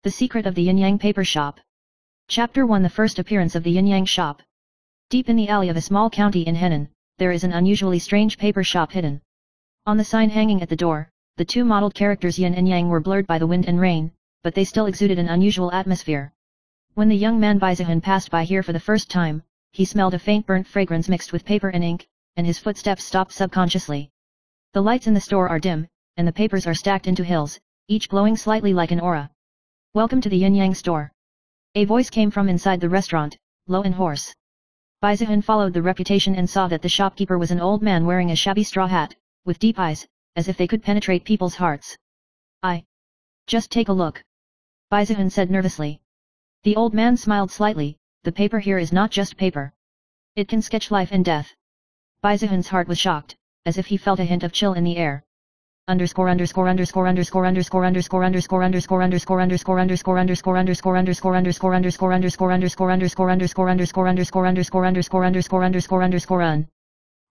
The Secret of the Yin-Yang Paper Shop. Chapter 1. The First Appearance of the Yin-Yang Shop. Deep in the alley of a small county in Henan, there is an unusually strange paper shop hidden. On the sign hanging at the door, the two modeled characters Yin and Yang were blurred by the wind and rain, but they still exuded an unusual atmosphere. When the young man Baizihan passed by here for the first time, he smelled a faint burnt fragrance mixed with paper and ink, and his footsteps stopped subconsciously. The lights in the store are dim, and the papers are stacked into hills, each glowing slightly like an aura. Welcome to the Yin-Yang store. A voice came from inside the restaurant, low and hoarse. Baizihan followed the reputation and saw that the shopkeeper was an old man wearing a shabby straw hat, with deep eyes, as if they could penetrate people's hearts. Just take a look. Baizihan said nervously. The old man smiled slightly. The paper here is not just paper. It can sketch life and death. Baizihan's heart was shocked, as if he felt a hint of chill in the air.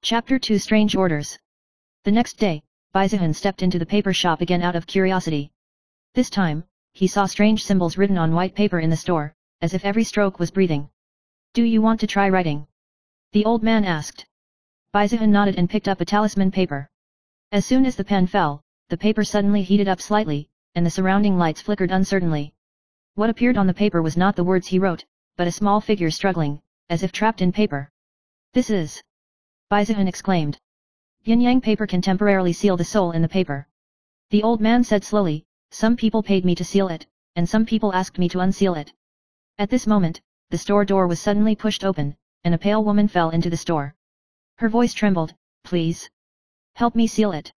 Chapter 2. Strange Orders. The next day, Baizihan stepped into the paper shop again out of curiosity. This time, he saw strange symbols written on white paper in the store, as if every stroke was breathing. Do you want to try writing? The old man asked. Baizihan nodded and picked up a talisman paper. As soon as the pen fell, the paper suddenly heated up slightly, and the surrounding lights flickered uncertainly. What appeared on the paper was not the words he wrote, but a small figure struggling, as if trapped in paper. This is... Baizihan exclaimed. Yin-Yang paper can temporarily seal the soul in the paper. The old man said slowly, some people paid me to seal it, and some people asked me to unseal it. At this moment, the store door was suddenly pushed open, and a pale woman fell into the store. Her voice trembled, please. Help me seal it.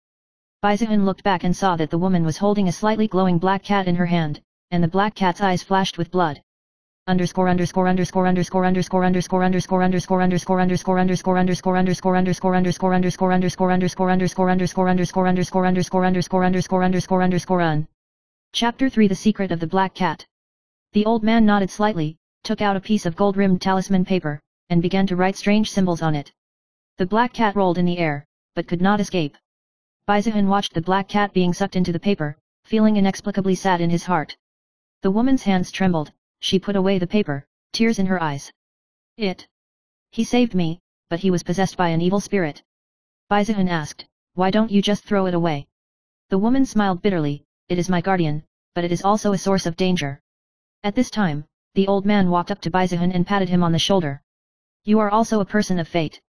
Baizihan looked back and saw that the woman was holding a slightly glowing black cat in her hand, and the black cat's eyes flashed with blood. Chapter 3. The Secret of the Black Cat. The old man nodded slightly, took out a piece of gold-rimmed talisman paper, and began to write strange symbols on it. The black cat rolled in the air, but could not escape. Baizihan watched the black cat being sucked into the paper, feeling inexplicably sad in his heart. The woman's hands trembled, she put away the paper, tears in her eyes. He saved me, but he was possessed by an evil spirit. Baizihan asked, why don't you just throw it away? The woman smiled bitterly, it is my guardian, but it is also a source of danger. At this time, the old man walked up to Baizihan and patted him on the shoulder. You are also a person of fate.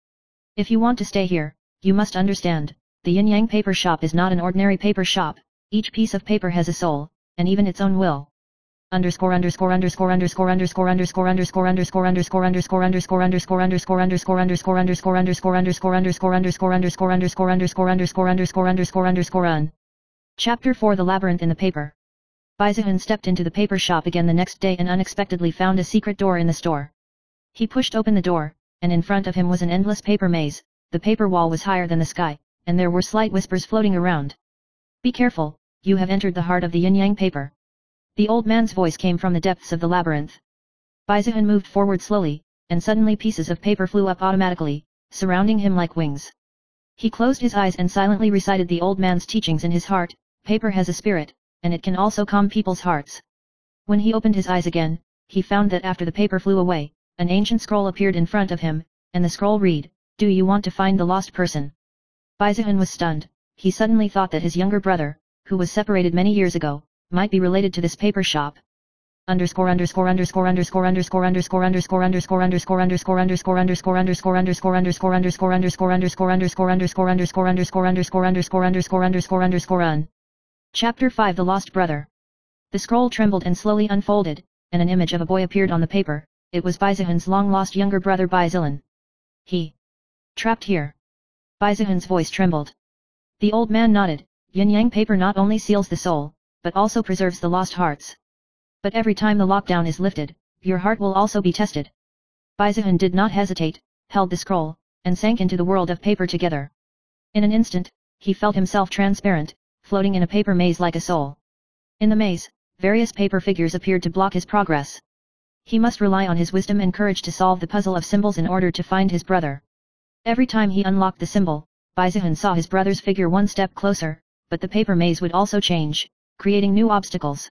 If you want to stay here, you must understand, the Yin-Yang paper shop is not an ordinary paper shop, each piece of paper has a soul, and even its own will. Chapter 4. The Labyrinth in the Paper. Baizihan stepped into the paper shop again the next day and unexpectedly found a secret door in the store. He pushed open the door, and in front of him was an endless paper maze. The paper wall was higher than the sky, and there were slight whispers floating around. Be careful, you have entered the heart of the Yin-Yang paper. The old man's voice came from the depths of the labyrinth. Baizihan moved forward slowly, and suddenly pieces of paper flew up automatically, surrounding him like wings. He closed his eyes and silently recited the old man's teachings in his heart. Paper has a spirit, and it can also calm people's hearts. When he opened his eyes again, he found that after the paper flew away, an ancient scroll appeared in front of him, and the scroll read, Do you want to find the lost person? Baizihan was stunned. He suddenly thought that his younger brother, who was separated many years ago, might be related to this paper shop. Chapter 5. The Lost Brother. The scroll trembled and slowly unfolded, and an image of a boy appeared on the paper. It was Baizihan's long-lost younger brother Baizilan. He trapped here. Baizihan's voice trembled. The old man nodded. Yin-Yang paper not only seals the soul, but also preserves the lost hearts. But every time the lockdown is lifted, your heart will also be tested. Baizihan did not hesitate, held the scroll, and sank into the world of paper together. In an instant, he felt himself transparent, floating in a paper maze like a soul. In the maze, various paper figures appeared to block his progress. He must rely on his wisdom and courage to solve the puzzle of symbols in order to find his brother. Every time he unlocked the symbol, Baizihan saw his brother's figure one step closer, but the paper maze would also change, creating new obstacles.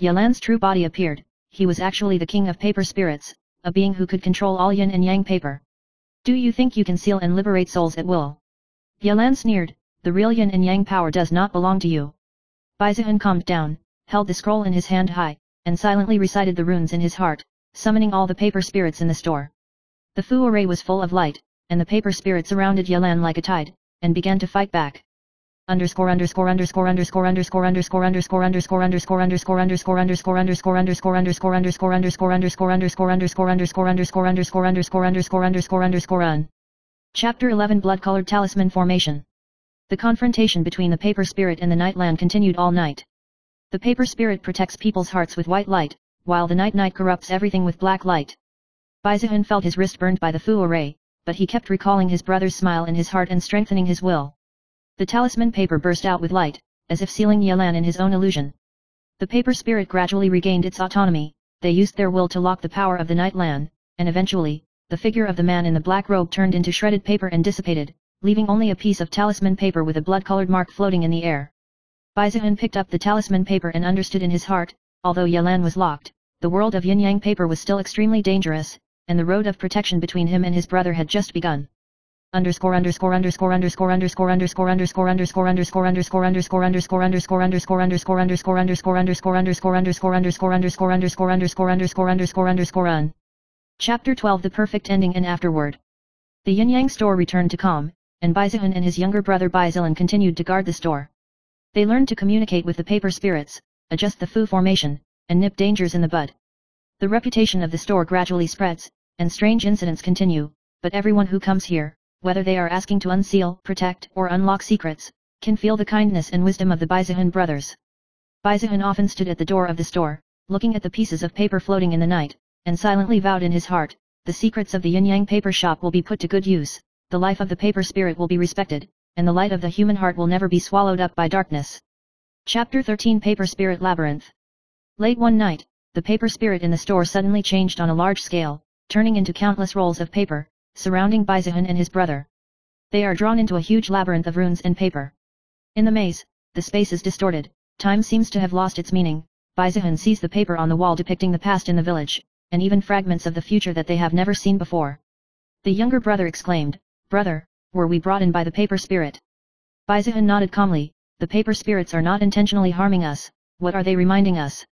Yalan's true body appeared. He was actually the king of paper spirits, a being who could control all yin and yang paper. Do you think you can seal and liberate souls at will? Yalan sneered, the real yin and yang power does not belong to you. Baizihan calmed down, held the scroll in his hand high, and silently recited the runes in his heart, summoning all the paper spirits in the store. The Fu array was full of light, and the paper spirits surrounded Yalan like a tide, and began to fight back. Chapter 11 Blood-Colored Talisman Formation. The confrontation between the paper spirit and the Nightland continued all night. The paper spirit protects people's hearts with white light, while the night corrupts everything with black light. Baizihan felt his wrist burned by the Fu array, but he kept recalling his brother's smile in his heart and strengthening his will. The talisman paper burst out with light, as if sealing Yalan in his own illusion. The paper spirit gradually regained its autonomy. They used their will to lock the power of the Nightland, and eventually, the figure of the man in the black robe turned into shredded paper and dissipated, leaving only a piece of talisman paper with a blood-colored mark floating in the air. Baizihan picked up the talisman paper and understood in his heart, although Yalan was locked, the world of yin-yang paper was still extremely dangerous, and the road of protection between him and his brother had just begun. Chapter 12 The Perfect Ending and Afterward. The yin-yang store returned to calm, and Baizihan and his younger brother Baizilan continued to guard the store. They learned to communicate with the paper spirits, adjust the Fu formation, and nip dangers in the bud. The reputation of the store gradually spreads, and strange incidents continue, but everyone who comes here, whether they are asking to unseal, protect, or unlock secrets, can feel the kindness and wisdom of the Baizihan brothers. Baizihan often stood at the door of the store, looking at the pieces of paper floating in the night, and silently vowed in his heart, the secrets of the yin-yang paper shop will be put to good use, the life of the paper spirit will be respected, and the light of the human heart will never be swallowed up by darkness. Chapter 13 Paper Spirit Labyrinth. Late one night, the paper spirit in the store suddenly changed on a large scale, turning into countless rolls of paper, surrounding Baizihan and his brother. They are drawn into a huge labyrinth of runes and paper. In the maze, the space is distorted, time seems to have lost its meaning. Baizihan sees the paper on the wall depicting the past in the village, and even fragments of the future that they have never seen before. The younger brother exclaimed, "Brother, were we brought in by the paper spirit?" Baizihan nodded calmly, "The paper spirits are not intentionally harming us, what are they reminding us?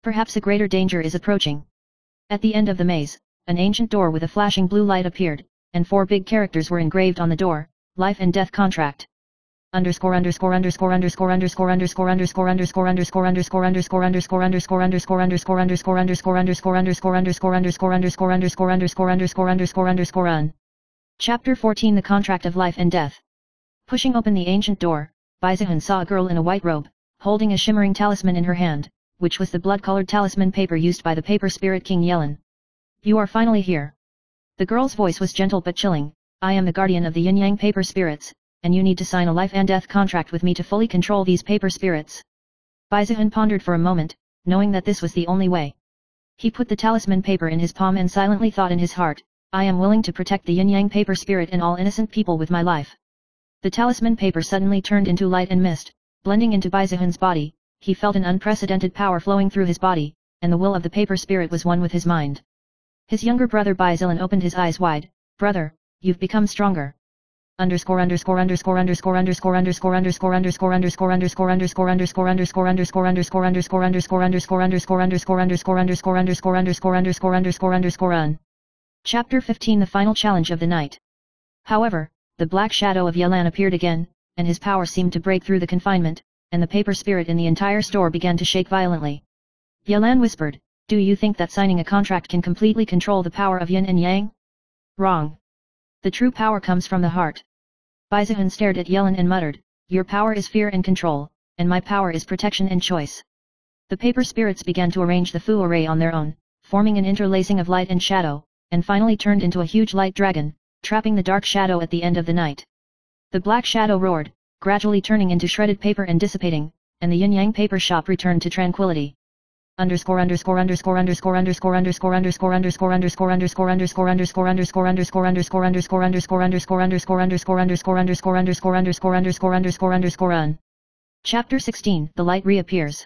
Perhaps a greater danger is approaching." At the end of the maze, an ancient door with a flashing blue light appeared, and 4 big characters were engraved on the door, Life and Death Contract. Chapter 14 The Contract of Life and Death. Pushing open the ancient door, Baizihan saw a girl in a white robe, holding a shimmering talisman in her hand, which was the blood-colored talisman paper used by the paper spirit King Yelan. "You are finally here." The girl's voice was gentle but chilling. "I am the guardian of the yin-yang paper spirits, and you need to sign a life and death contract with me to fully control these paper spirits." Baizihan pondered for a moment, knowing that this was the only way. He put the talisman paper in his palm and silently thought in his heart, "I am willing to protect the yin-yang paper spirit and all innocent people with my life." The talisman paper suddenly turned into light and mist, blending into Baizihan's body. He felt an unprecedented power flowing through his body, and the will of the paper spirit was one with his mind. His younger brother Baizilan opened his eyes wide. "Brother, you've become stronger." Chapter 15 The Final Challenge of the Night. However, the black shadow of Yelan appeared again, and his power seemed to break through the confinement, and the paper spirit in the entire store began to shake violently. Yelan whispered, "Do you think that signing a contract can completely control the power of yin and yang?" "Wrong. The true power comes from the heart." Baizihan stared at Yelan and muttered, "Your power is fear and control, and my power is protection and choice." The paper spirits began to arrange the Fu array on their own, forming an interlacing of light and shadow, and finally turned into a huge light dragon, trapping the dark shadow at the end of the night. The black shadow roared, gradually turning into shredded paper and dissipating, and the yin-yang paper shop returned to tranquility. Chapter 16 The light reappears.